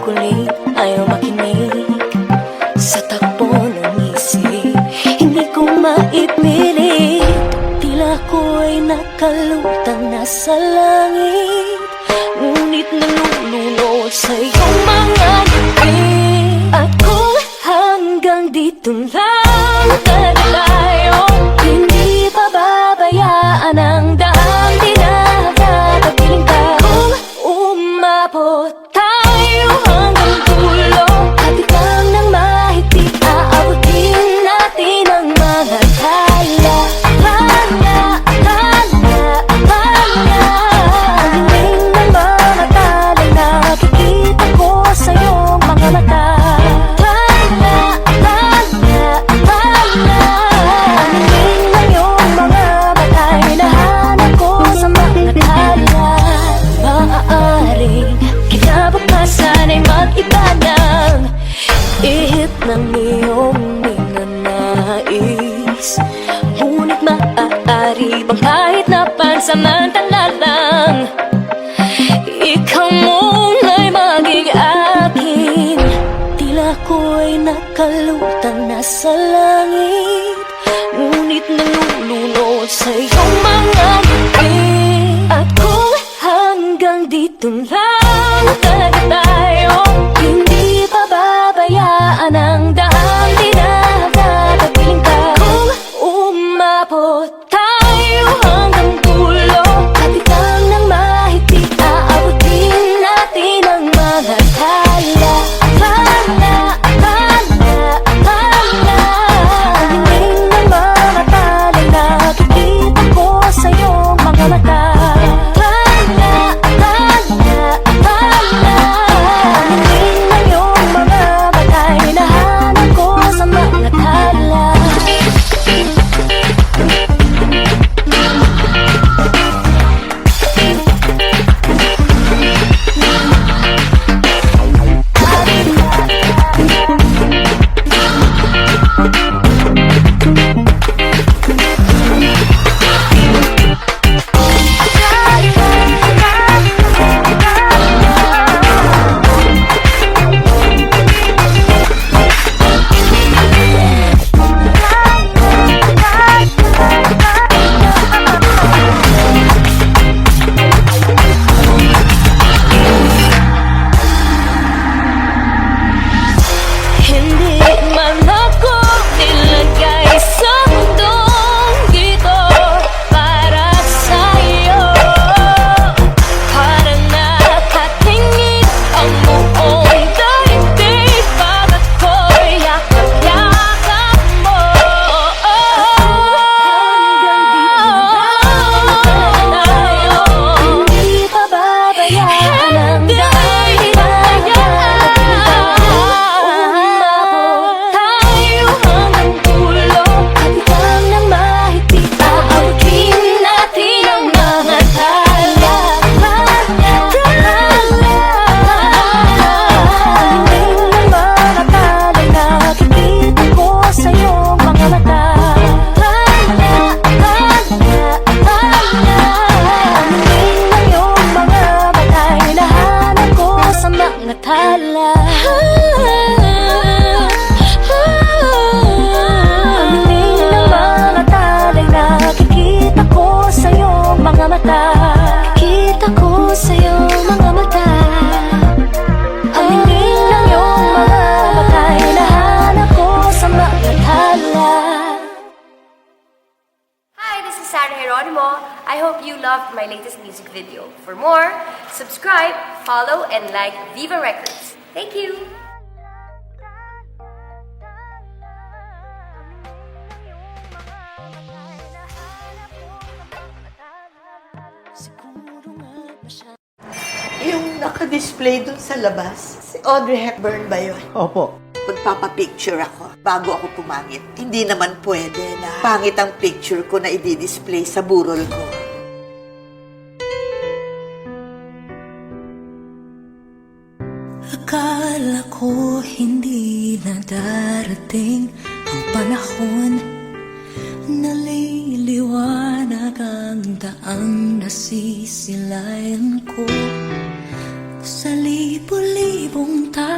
kulit, ayaw makinig sa takbo ng isip. Hindi ko maipilit, tila ko'y nakalutang nasa langit, ngunit nalulunod sa iyong mga ngiti. At kung hanggang dito lang talaga tayo, hindi pababayaan ang daang dinadadapiling ka. Kung umabot tayo hanggang dulo, hatigang ng mahigpit, aabutin natin ang mga tala. Tala, tala, tala. Ang hiling ng mga tala'y nakikita ko sa iyong mga mata. Tala, tala, tala. Ang hiling ng iyong mga mata'y nahanap ko sa mga tala. Maaaring kinabukasan ay mag-iba ng ihip ng iyong ninanais, ngunit maaari bang kahit na pansamantala lang, ikaw muna'y maging akin. Tila ko'y nakalutang nasa langit, ngunit nalulunod sa iyong mga ngiti. At kung hanggang dito lang talaga tayo, hindi pababayaan ang daang dinadadapiling ka. Kung umabot tayo hanggang dulo, hatigang ng mahigpit, aabutin natin ang mga tala. Tala, tala, tala. Ang hiling ng mga tala'y nakikita ko sa iyong mga mata. Tala, tala, tala. Ang hiling ng iyong mga mata'y nahanap ko sa mga tala. Hindi man ako nilagay sa mundong dito para sa'yo, para nakatingin ang buong daigdig pagkat ko'y yakap-yakap mo. Hindi pababayaan ang daang dinadadapiling ka. Tayo hanggang dulo, hatigang ng mahigpit, aabutin natin ang mga tala. Tala, tala. Ang hiling ng mga tala'y nakikita ko sa iyong mga mata. Tala, tala, tala. Ang hiling ng iyong mga mata'y nahanap ko sa mga tala. Ang hiling ng mga tala'y nakikita ko sa iyong mga mata. Kita ko sa iyong mga mata. Ang hiling ng iyong mga mata'y nahanap ko sa mga tala. Hi, this is Sarah Geronimo. I hope you loved my latest music video. For more, subscribe, follow, and like Viva Records. Thank you! Yung naka-display dun sa labas, si Audrey Hepburn ba yun? Opo. Magpapapicture ako bago ako pumangit. Hindi naman pwede na pangit ang picture ko na i-display sa burol ko. Akala ko hindi na darating ang panahon na liliwanag ang daang nasisilayan ko. Sa libo-libong tao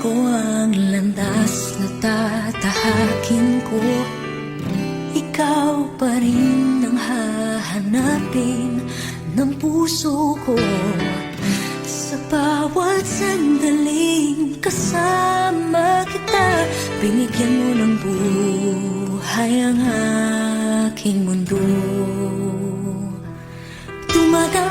ko ang landas na tatahakin ko. Ikaw pa rin ang hahanapin ng puso ko. Sa bawat sandaling kasama kita, binigyan mo ng buhay ang aking mundo. Dumadaan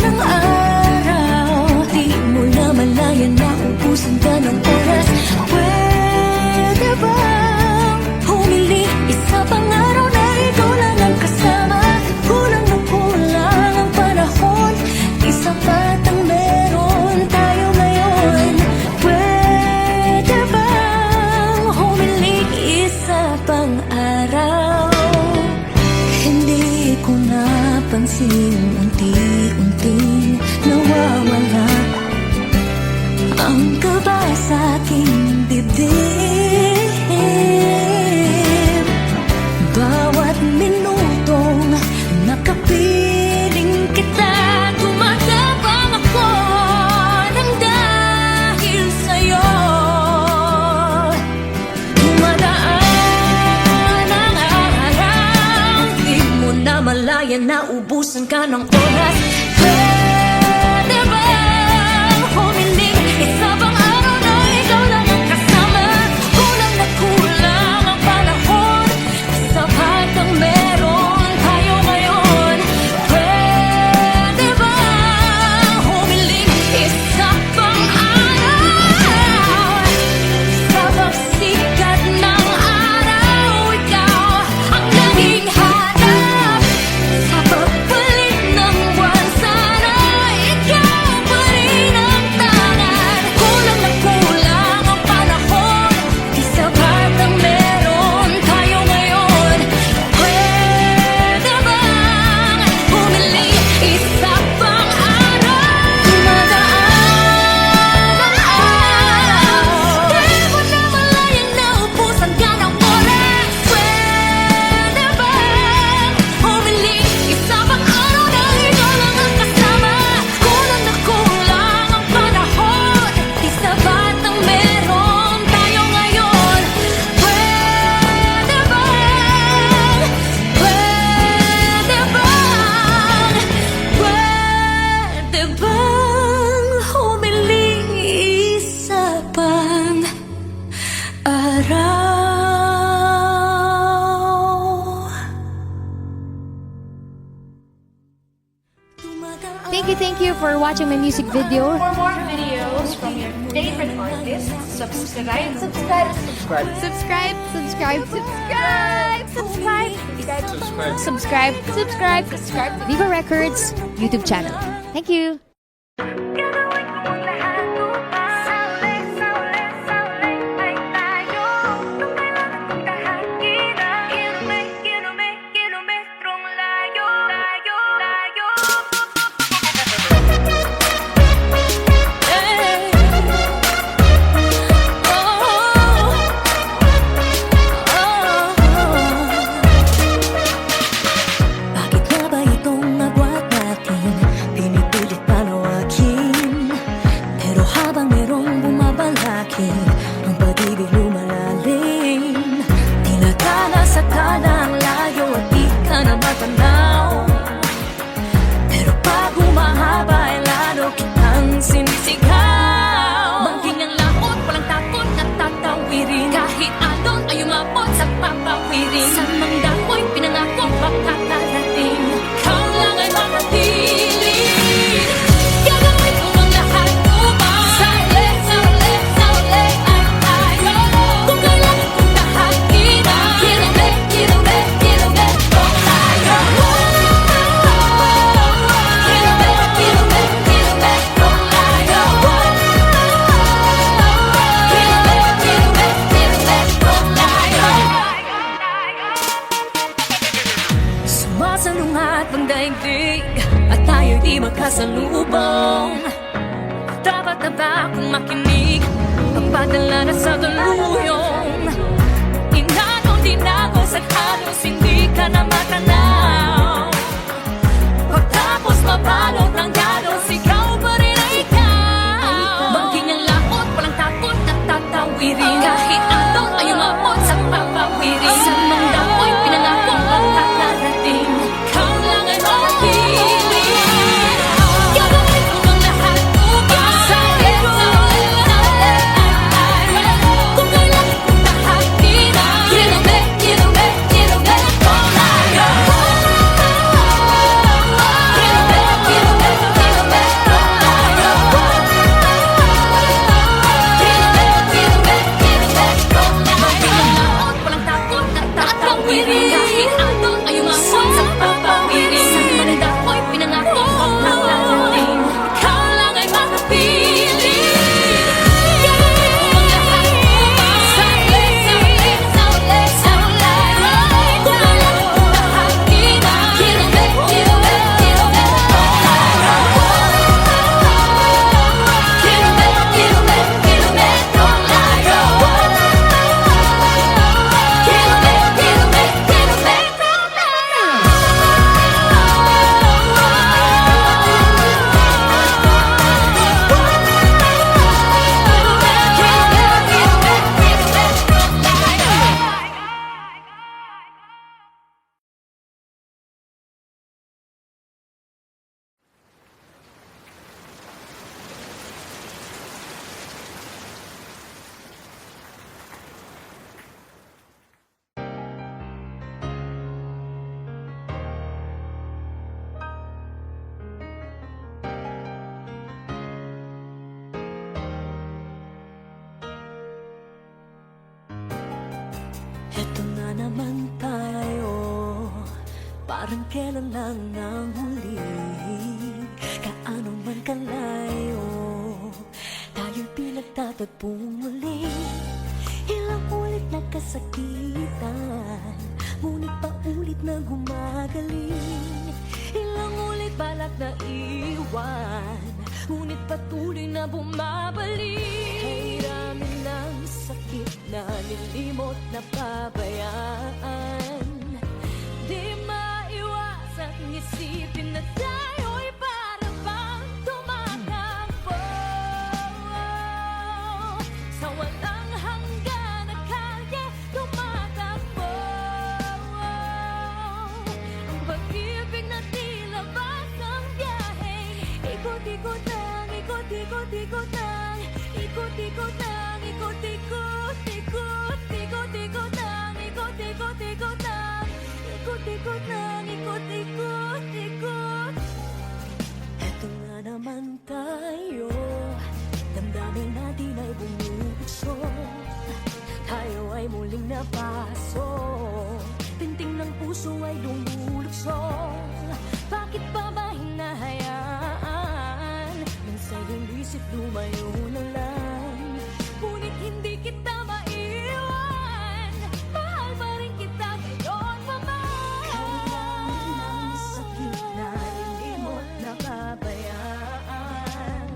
ang araw, di mo na malayan na ubusan ka ng oras. Pwede bang humili isa pang araw na ikaw lang ang kasama? Kulang na kulang ang panahon, isa pat ang meron tayo ngayon. Pwede bang humili isa pang araw? Hindi ko napansin, unti-unting nawawala ang kaba sa aking dibdib. Bawat minutong nakapiling kita, tumatapang ako ng dahil sa'yo. Dumadaan ang araw, di mo na malayan na ubusan ka ng oras. Pwede bang humiling isa pang araw na ikaw lang ang kasama? Kulang na kulang ang panahon, sapat ang meron tayo ngayon. Pwede bang humiling isa pang araw? Sa pagsikat ng araw, ikaw ang naging hanap. Sa pagpalit ng buwan, sana ikaw pa rin ang tangan. Kulang na kulang ang panahon, di sapat ang meron tayo ngayon. Pwede bang bumili isa pang araw? Dumadaan ang araw, di mo na malayan na ubusan ka ng oras. Pwede bang bumili isa pang araw na ikaw lang ang kasama? Kulang na kulang ang panahon, di sapat ang meron tayo ngayon. Pwede bang, humili isa pang araw? Thank you for watching my music video. For more videos from your favorite artists, subscribe. Subscribe, subscribe, Viva Records YouTube channel. Thank you. Gagawin ko ang lahat upang sa uli ay tayo. Nung kailangan kong kahaginan, kilometrong layo. Bakit nga ba itong agwat natin pinipilit panawakin? Pero habang merong bumabalakid, ang pag-ibig lumalalim. Tinatala sa tala ang layo at di ka na matanaw. Pero pag humahaba ay lalo kitang sinisigaw. Bangking ang laot, walang takot at tatawirin. Kahit alon ay umabot sa papawirin. Sa mang dako'y pinangako makakarating. Ikaw lang ay manatili. Gagawin ko ang lahat upang sa uli ay Parang kailan lang ang huli, kaano man kalayo, tayo'y pinagtatagpong muli. Ilang ulit nagkasakitan, ngunit paulit na gumagaling. Ilang ulit balak na iwan, ngunit patuloy na bumabalik. Kahiramin ng sakit na nilimot na pabayaan, di maiwasang isipin na tayo'y para bang tumatakbo sa walang hanggan na kalye, tumatakbo. Ang pag-ibig na tila basang biyaheng ikot-ikot lang, ikot-ikot-ikot lang, ikot-ikot lang, ikot-ikot, ikot, ikot-ikot lang, ikot-ikot-ikot lang, ikot-ikot lang, ikot-ikot, ikot. Eto nga naman tayo, damdamin natin ay bumubukso, tayo ay muling napaso, tinting ng puso ay lumulukso. Bakit pa ba hinahayaan? Minsan yung isip lumayo na lang, ngunit hindi kita maiwan. Mahal pa rin kita ngayon pa man. Kailangan ng sakit na nilimot na pabayaan,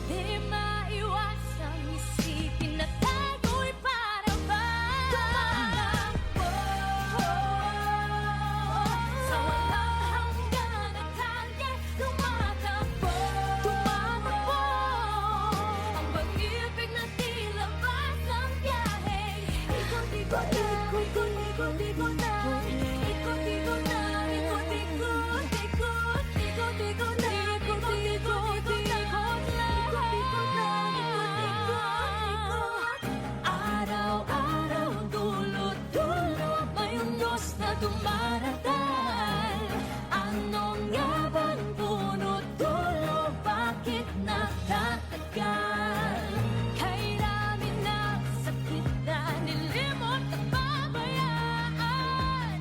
di maiwasang isipin na tayo'y para bang tumatakbo sa walang hanggan na kalye, tumatakbo, tumatakbo. Ang pag-ibig na tila basang biyaheng ikot-ikot lang, ikot-ikot-ikot lang, ikot-ikot lang, ikot-ikot, ikot, ikot-ikot lang, ikot-ikot-ikot lang, ikot-ikot lang, ikot-ikot. Araw-araw ang dulot-dulot may unos na dumaratal. Ano nga bang punot-dulo? Bakit nagtatagal? Kahiramin ng sakit na nilimot at pabayaan,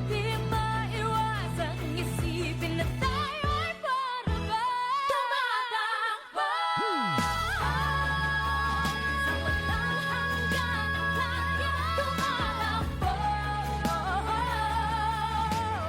di maiwasang isipin na tayo'y para bang tumatakbo sa walang hanggan na kalye, tumatakbo.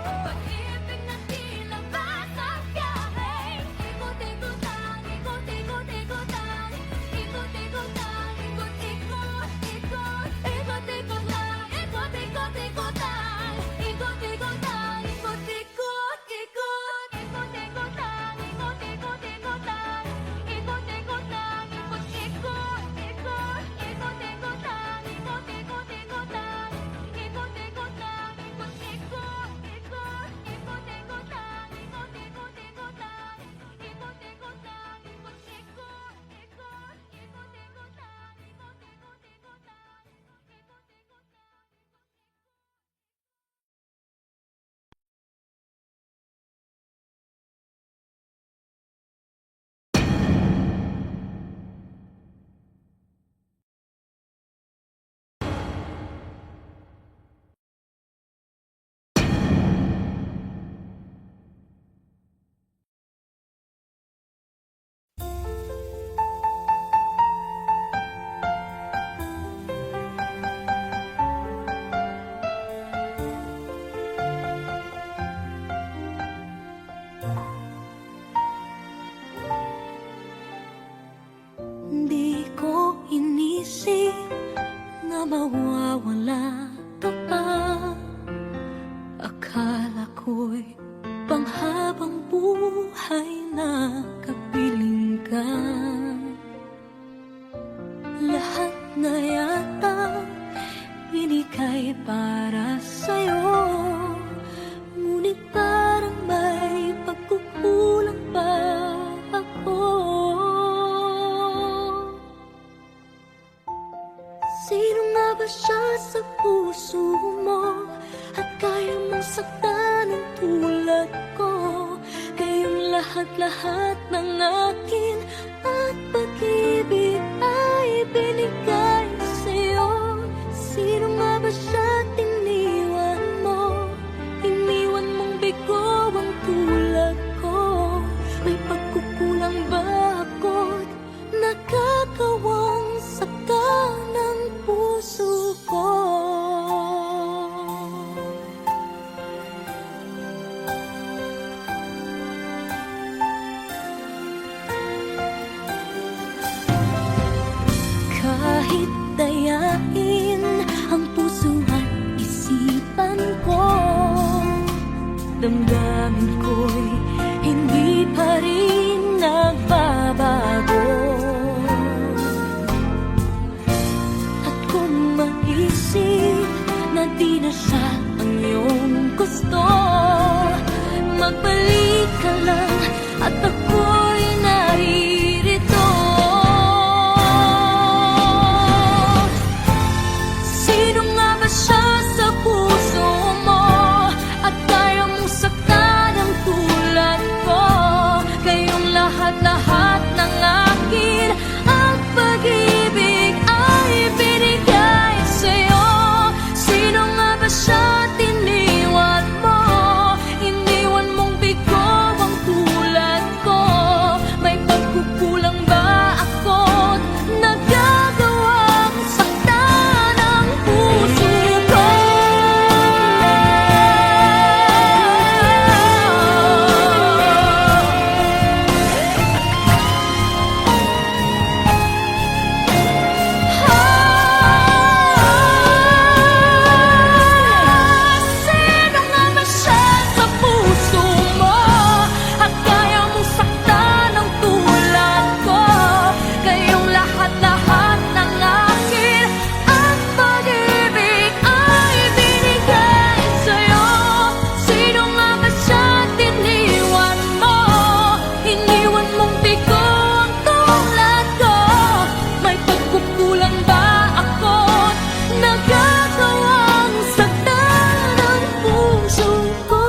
Ang pag-ibig na tila basang biyaheng ikot-ikot lang, ikot-ikot-ikot lang, ikot-ikot lang, ikot-ikot, ikot, ikot-ikot lang, ikot-ikot-ikot lang, ikot-ikot lang, ikot-ikot, ikot, ikot-ikot lang, ikot-ikot-ikot lang, ikot-ikot lang, ikot-ikot, ikot, ikot-ikot lang, ikot-ikot-ikot lang, ikot-ikot lang, ikot-ikot, ikot, ikot-ikot lang, ikot-ikot-ikot lang, ikot-ikot lang, ikot-ikot, ikot, ikot-ikot lang, ikot-ikot-ikot lang, ikot-ikot lang. Di ko inisip na mawawala ka pa. Akala ko'y panghabang buhay na kapiling ka. Lahat na yata binigay para sa'yo, ngunit parang may pagkukulang pa ako. Sino nga ba siya sa puso mo at kaya mong saktan ng tulad ko? Kayong lahat-lahat ng akin at pag-ibig ay binigay sa'yo. Sino nga ba siya at iniwan mo? Iniwan mong damdamin ko'y hindi pa rin nagbabago. At kung maisip na di na siya ang iyong gusto, magbalik ka lang at ako'y naririto. Sino nga ba siya sa puso mo at kaya mong saktan ang tulad ko? Kayong lahat-lahat ng akin at pag-ibig ay binigay sa'yo. Sino nga ba siya at iniwan mo? Iniwan mong bigo ang tulad ko. May pagkukulang ba ako't nagagawang saktan ang puso ko? Sino nga ba siya sa puso mo at kaya mong saktan ang tulad ko? Kayong lahat-lahat ng akin at pag-ibig ay binigay sa'yo. Sino nga ba siya at iniwan mo? Iniwan mong bigo ang tulad ko. May pagkukulang ba ako't nagagawang saktan ang puso ko?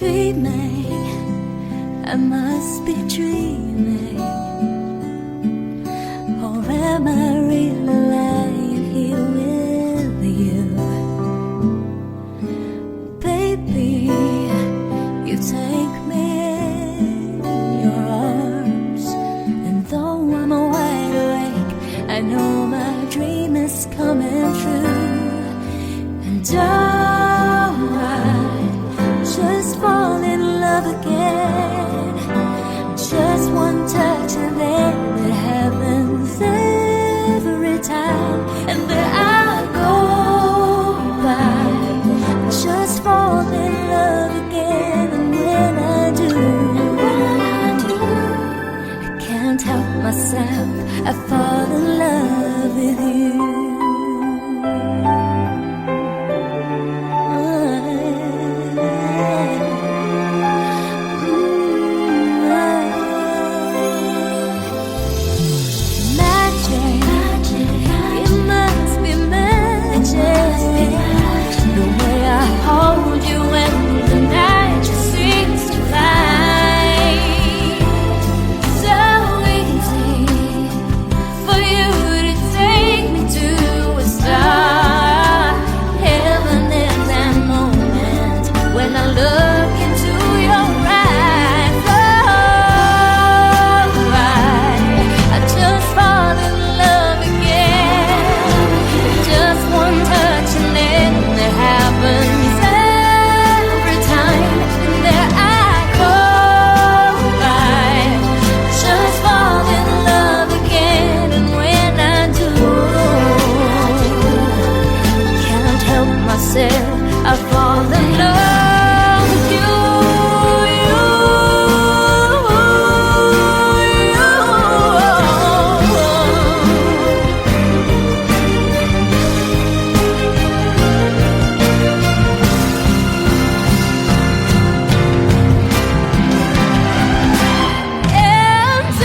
Dreaming, I must be dreaming, or am I really alive here with you? Baby, you take me in your arms, and though I'm wide awake, I know my dream is coming true. And I just fall in love again. Just one touch and then it happens every time. And there I go by, just fall in love again. And when I do, I can't help myself, I fall in love with you. I fall in love with you. And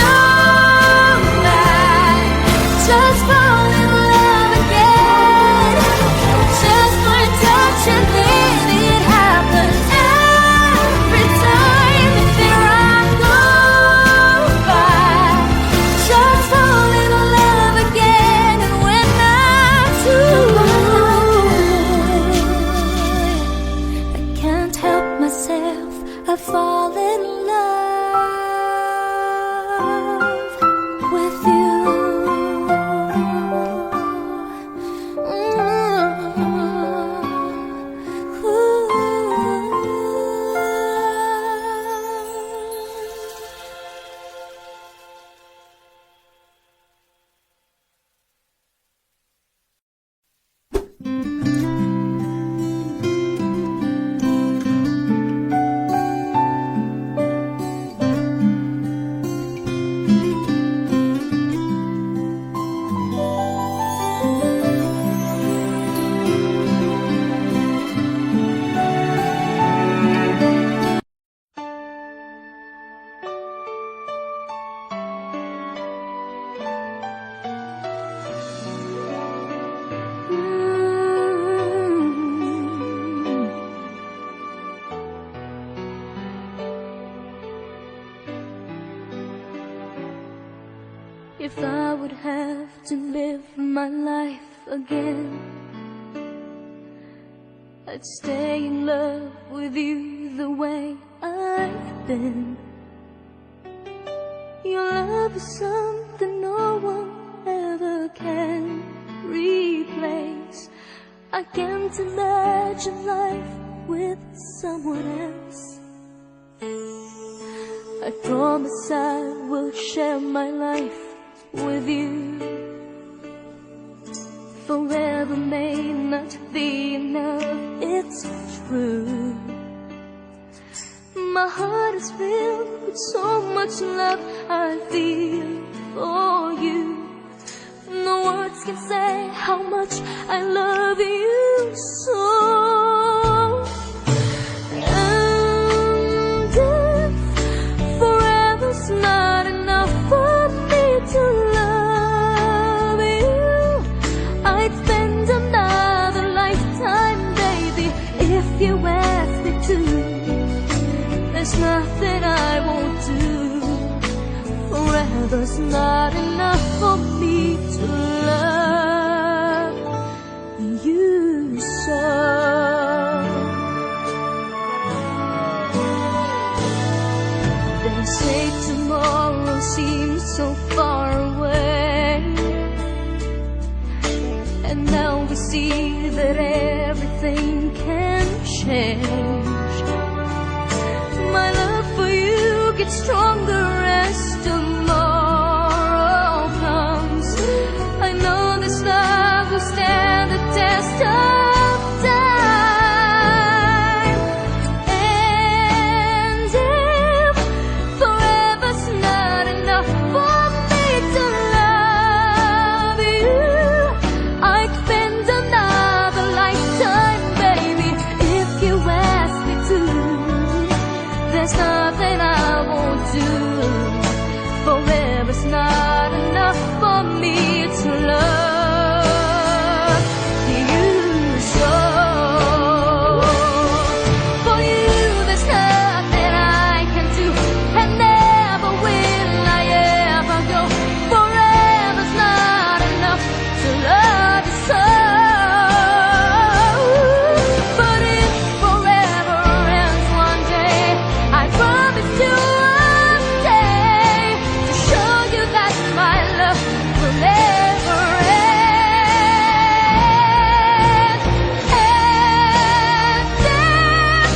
If I would have to live my life again, I'd stay in love with you the way I've been. Your love is something no one ever can replace. I can't imagine life with someone else. I promise I will share my life with you. Forever may not be enough, it's true. My heart is filled with so much love I feel for you. No words can say how much I love you so. And if forever's not enough for me to love you, I'd spend another lifetime, baby, if you ask me to. There's nothing I won't do. Forever's not enough for me to love you so. They say tomorrow seems so far away, and now we see that everything can change. My love for you gets stronger as tomorrow comes. I know this love will stand the test of time. And if forever's not enough for me to love you, I'd spend another lifetime, baby, if you ask me to. There's nothing I won't do. Forever's not enough for me to love you so. For you there's nothing I can do, and never will I ever go. Forever's not enough to love you so. But if forever ends one day, I promise you one day to show you that my love will never end. And if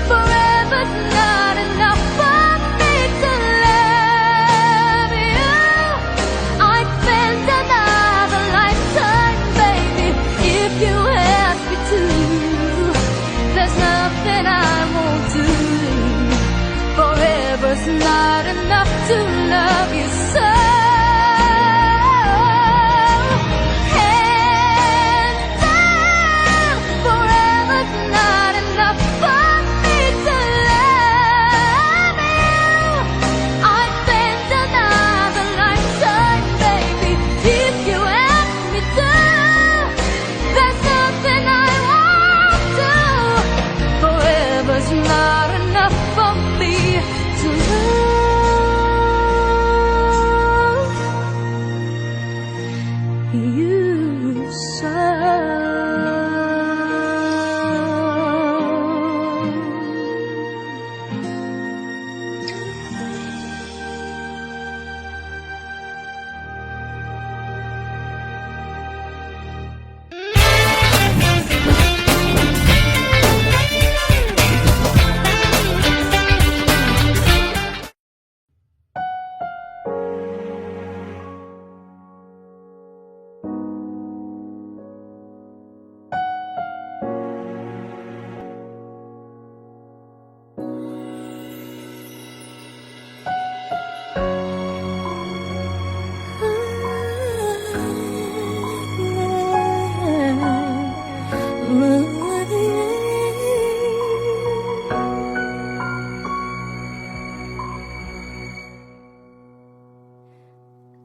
forever's not enough for me to love you, I'd spend another lifetime, baby, if you ask me to. There's nothing I won't do. Forever's not enough to love you so. And then forever's not enough for me to love you, I'd spend another lifetime, baby, if you ask me to. There's nothing I won't do. Forever's not enough for me to love you so.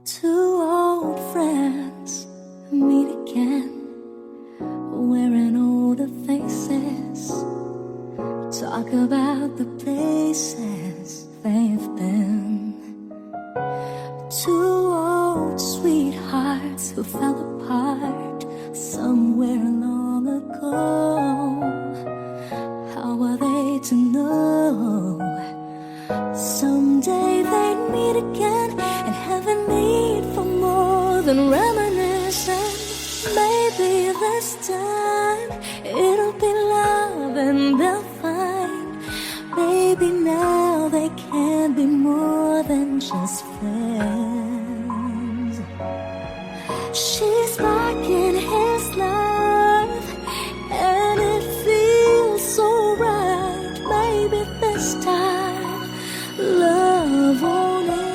Two old friends meet again, wearing older faces, talk about the places they've been. Two old who fell apart somewhere long ago. How are they to know? Someday they'd meet again and have a need for more than reminiscing. Maybe this time it'll be love and they'll find. Maybe now they can be more than just friends. She's back in his life and it feels so right. Maybe this time love won't end.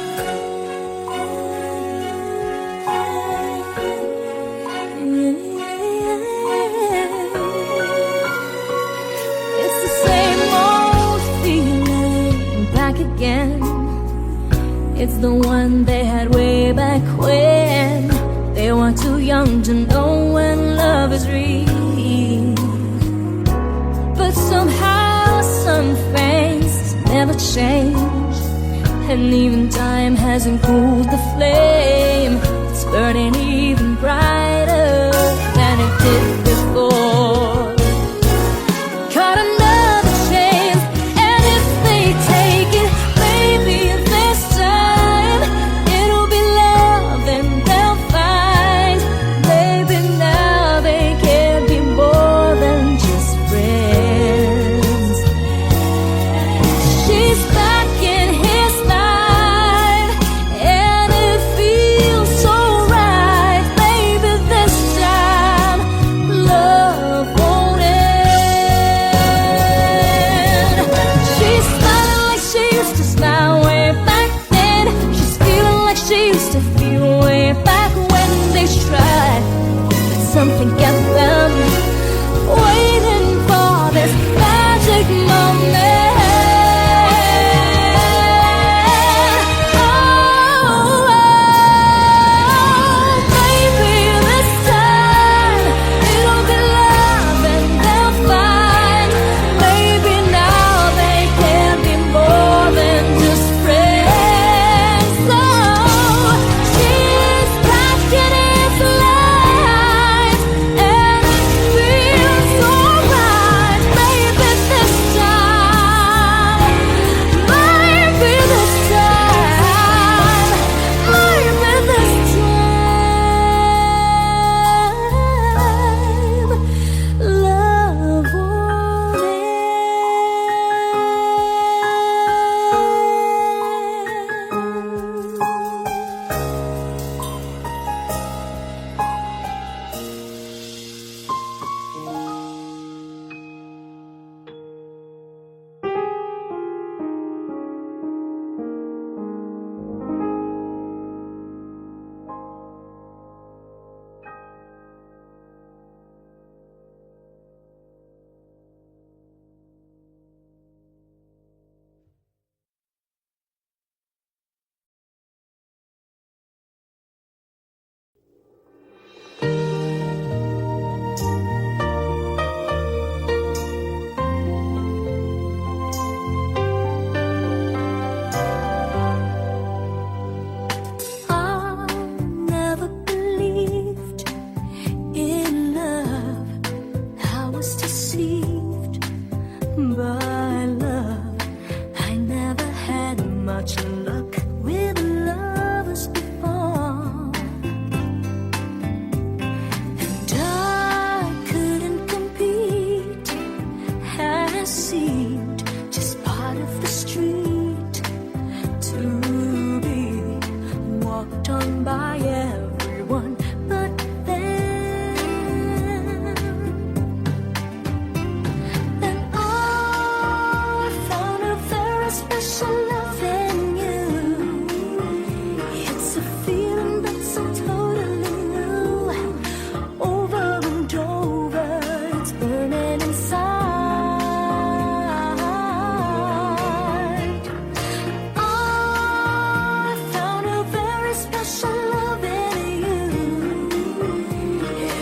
It's the same old feeling back again. It's the one they had way back when they were too young to know when love is real. But somehow some things never change, and even time hasn't cooled the flame. It's burning even brighter than it did before. Got another chance, and if they take it, maybe this time it'll be love and they'll find. Maybe now they can be more than just friends. She's back in his life and it feels so right. Maybe this time love won't end. She's smiling like she used to smile way back then. She's feeling like she used to feel way back when they tried. But something kept them waiting for this magic moment. Maybe this time it'll be love and they'll find. Maybe now they can be more than just friends. So she's back in his life and it feels so right. Maybe this time, maybe this time, maybe this time, love won't end. I never believed in love. I was deceived by love. I never had much luck with lovers before, and I couldn't compete. I seemed just part of the street to be walked on by everyone. But then I found a very special love in you. It's a feeling that's so totally new. Over and over, it's burning inside. I found a very special love in you,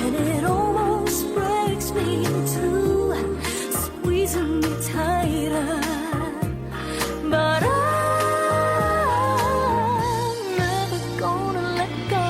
and it almost breaks me in two, squeezing me tighter. But I'm never gonna let go.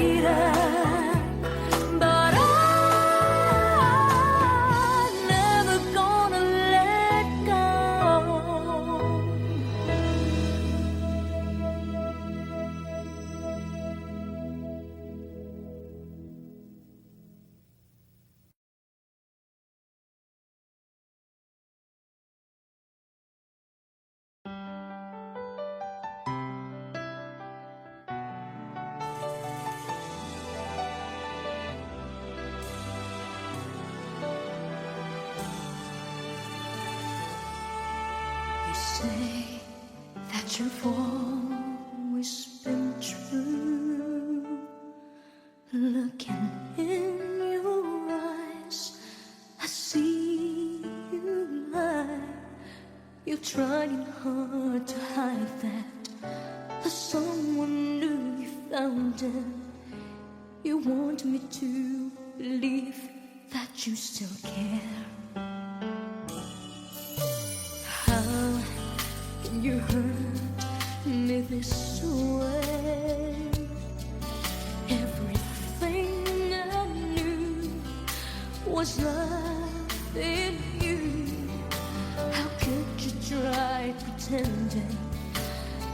later, but I'm never gonna let go. You say that you've always been true. Looking in your eyes, I see you lie. You're trying hard to hide that there's someone new you found it. You want me to believe that you still care. How can you hurt me this way? Everything I knew was love in you. How could you try pretending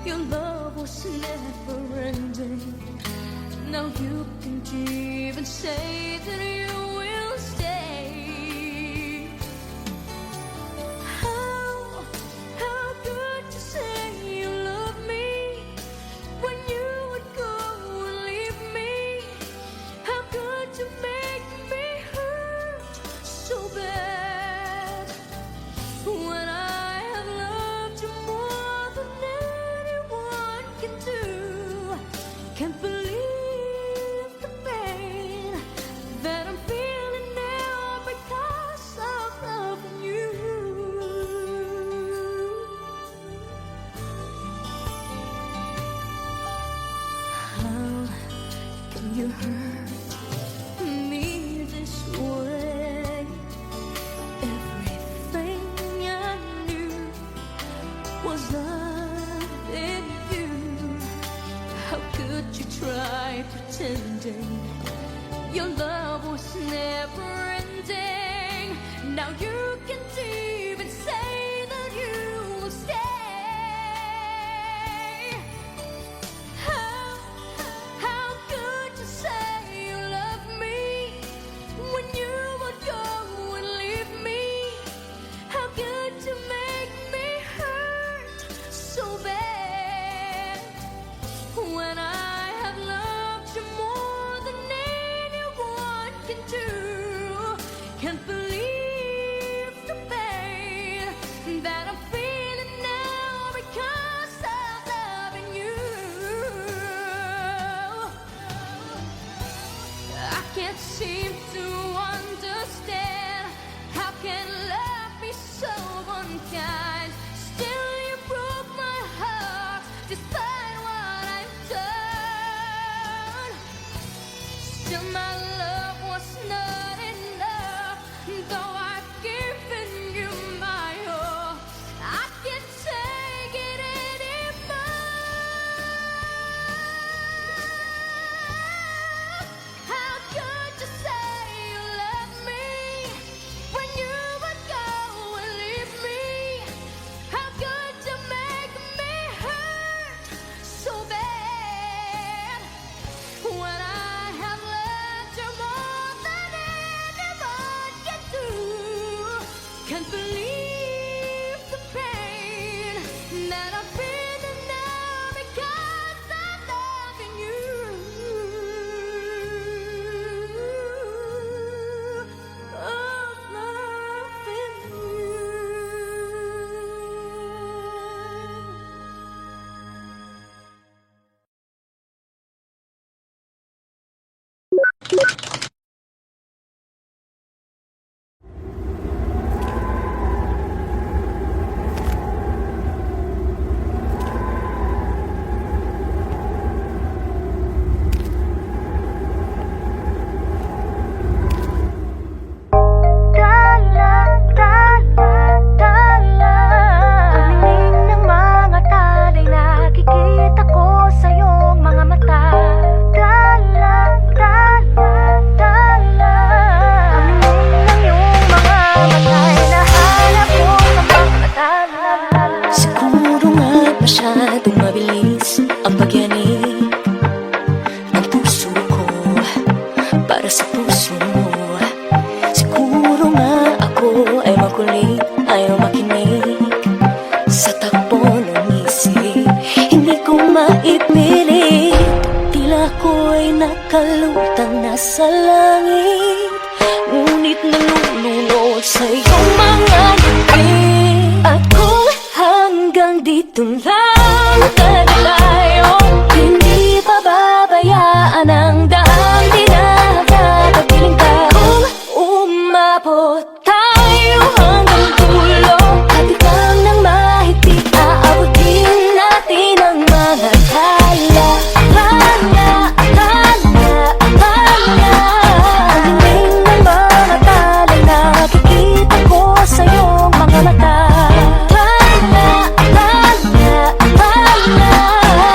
your love was never ending? Now you can't even say that you will stay. How could you say you love me when you would go and leave me? How could you make me hurt so bad when I have loved you more than anyone can do? Can't believe the pain that I'm feeling now because of loving you. How can you hurt me this way? Everything I knew was love in you. How could you try pretending your love was never ending? Now you can't even say that you will stay. How could you say you love me when you would go and leave me? How could you make me hurt so bad when I have loved you more than anyone can do? Can't believe the pain that I'm feeling now because of loving you. I can't seem to understand how can love be so unkind. Still you broke my heart despite what I've done. Still my love was not enough, though I've given you my all. I can't take it anymore. How could you say you love me when you would go and leave me? How could you make me hurt so bad when I have loved you more than anyone can do? Can't believe the pain that I'm feeling now because I'm loving you. I'm loving you. Nakikita ko sa iyong mga mata. Dala nakalutang nasa langit, ngunit nalulunod sa iyong mga ngiti. At kung hanggang dito lang tayo, hindi pababayaan ang daang dinadadapiling ka. Kung umabot tayo hanggang dulo, at ikaw nang mahigpit, aabutin natin ang mga tala. Ang ng mga talay nakikita ko sa iyong mga mata.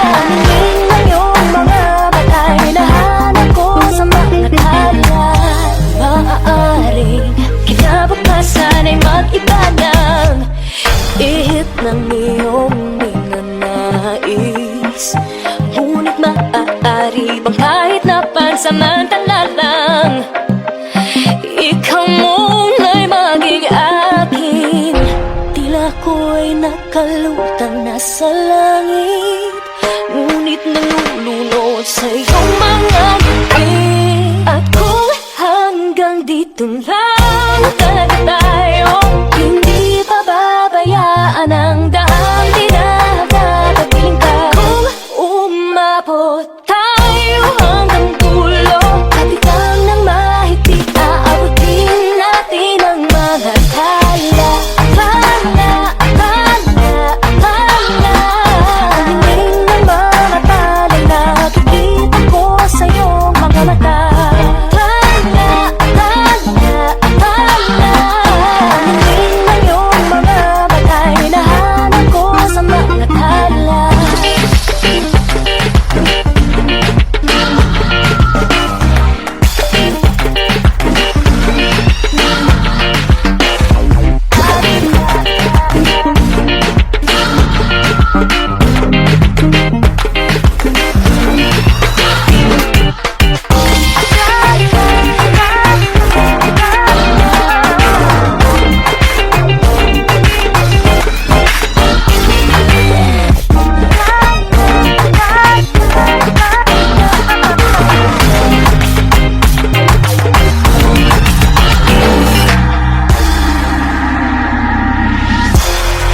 Ang ng iyong mga mata ay nahanap ko sa mga tala. Maaaring kinabukasan ay mag-iba ng ihip ng iyong ninanais, ngunit maaari bang kahit na pansamantala lang, ikaw muna'y maging akin. Tila ko'y nakalutang nasa langit, ngunit nalulunod sa iyong mga ngiti. At kung hanggang dito lang talaga tayo, hindi pababayaan ang daang dinadadapiling ka. Kung umabot tayo hanggang dulo, at ikaw nang mahigpit, aabutin natin ang mga tala. Ang ng mga talay nakikita ko sa iyong mga mata. Ang ng iyong mga mata ay nahanap ko sa mga tala.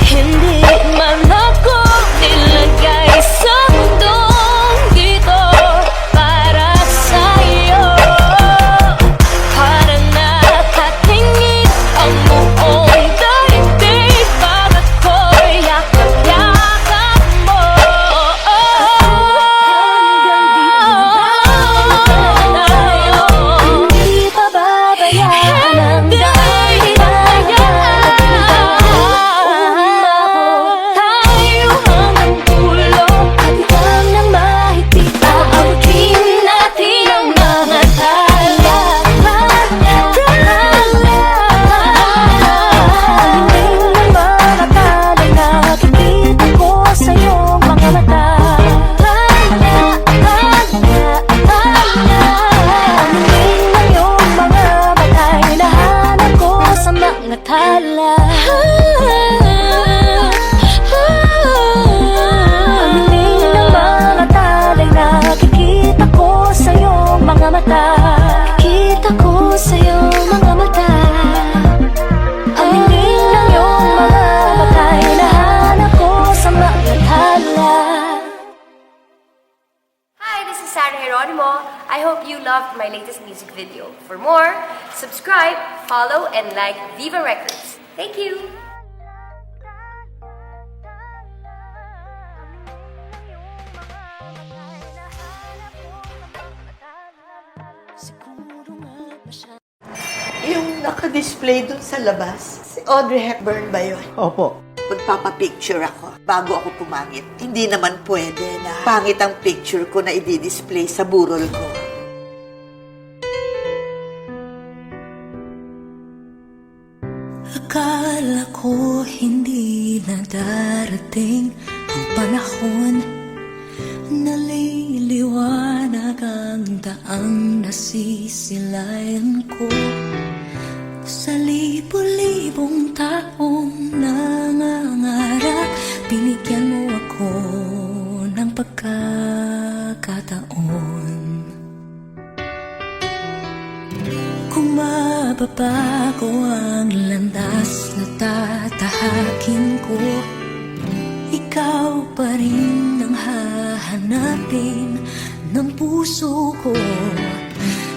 Hindi man ako nilagay sa mundong ito para sa'yo, para nakatingin ang buong daigdig pag ako'y yakap-yakap mo. Hindi pababayaan ang daang tayo hanggang dulo, at ikaw nang mahigpit, aabutin natin ang mga tala. Ang ng mga talay nakikita ko sa iyong mga mata. Ang ng iyong mga mata ay nahanap ko sa mga tala. Ang ng mga talay nakikita ko sa iyong mga mata. Kita ko sa iyong mga mata. Ang ng iyong mga mata ay nahanap ko sa mga tala. Hi, this is Sarah Geronimo. I hope you loved my latest music video. For more, subscribe, follow, and like Viva Records. Thank you! Yung naka-display dun sa labas, si Audrey Hepburn ba yun? Opo. Magpapapicture ako bago ako pumangit. Hindi naman pwede na pangit ang picture ko na i-display sa burol ko. Akala ko hindi na darating ang panahon, naliliwanag ang daang nasisilayan ko. Sa libo-libong taong nangangarap, binigyan mo ako ng pagkakataon. mababago ang landas na tatahakin ko, ikaw pa rin ang hahanapin ng puso ko.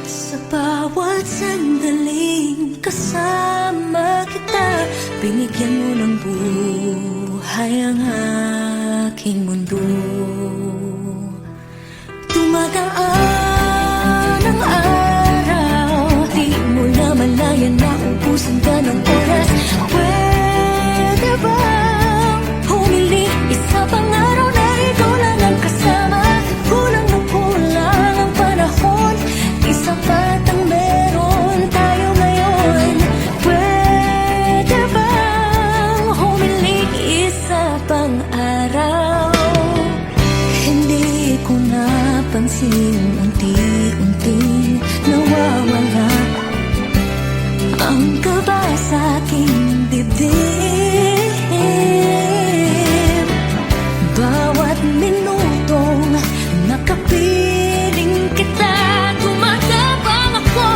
Sa bawat sandaling kasama kita, binigyan mo ng buhay ang aking mundo. Dumadaan ang araw, di mo na malayan na ubusin ka ng oras. Pwede bang humiling isa pang araw na ikaw lang ang kasama? Kulang na kulang ang panahon, isa pa't ang meron tayo ngayon. Pwede bang humiling isa pang araw? Hindi ko napansin, unti-unting nawawala ang kaba sa aking dibdib. Bawat minutong nakapiling kita, tumatapang ako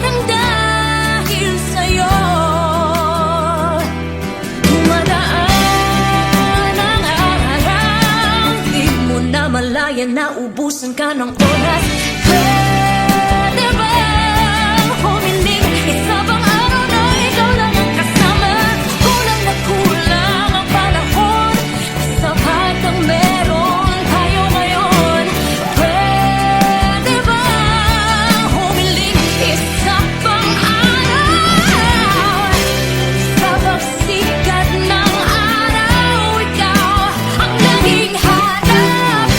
ng dahil sa'yo. Dumadaan ang araw, di mo na malayan na ubusan ka ng oras. Pwede bang humiling isa pang araw na ikaw lang ang kasama? Kulang na kulang ang panahon, sapat ang meron tayo ngayon. Pwede bang humiling isa pang araw? Sa pagsikat ng araw, ikaw ang naging hanap.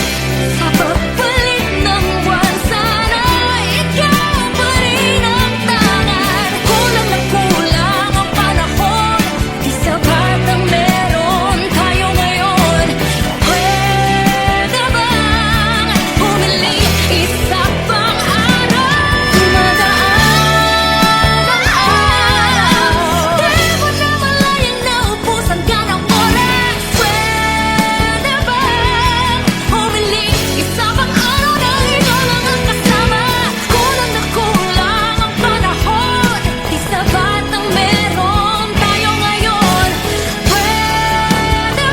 Sa pagpalit ng buwan, sana ikaw pa rin ang tangan. Kulang na kulang ang panahon, di sapat ang meron tayo ngayon. Pwede bang humiling isa pang araw? Dumadaan ang araw, di mo na malayan na ubusan ka ng oras. Pwede bang humiling isa pang araw na ikaw lang ang kasama? Kulang na kulang ang panahon, di sapat ang meron tayo ngayon. Pwede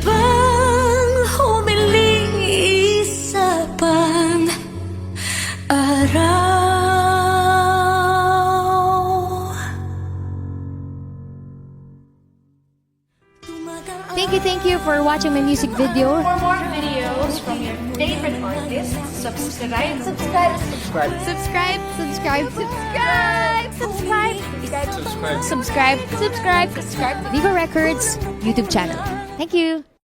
bang humiling isa pang araw? Thank you for watching my music video. For more videos from your favorite artists, subscribe. Subscribe, subscribe, subscribe, subscribe, subscribe to Viva Records YouTube channel. Thank you.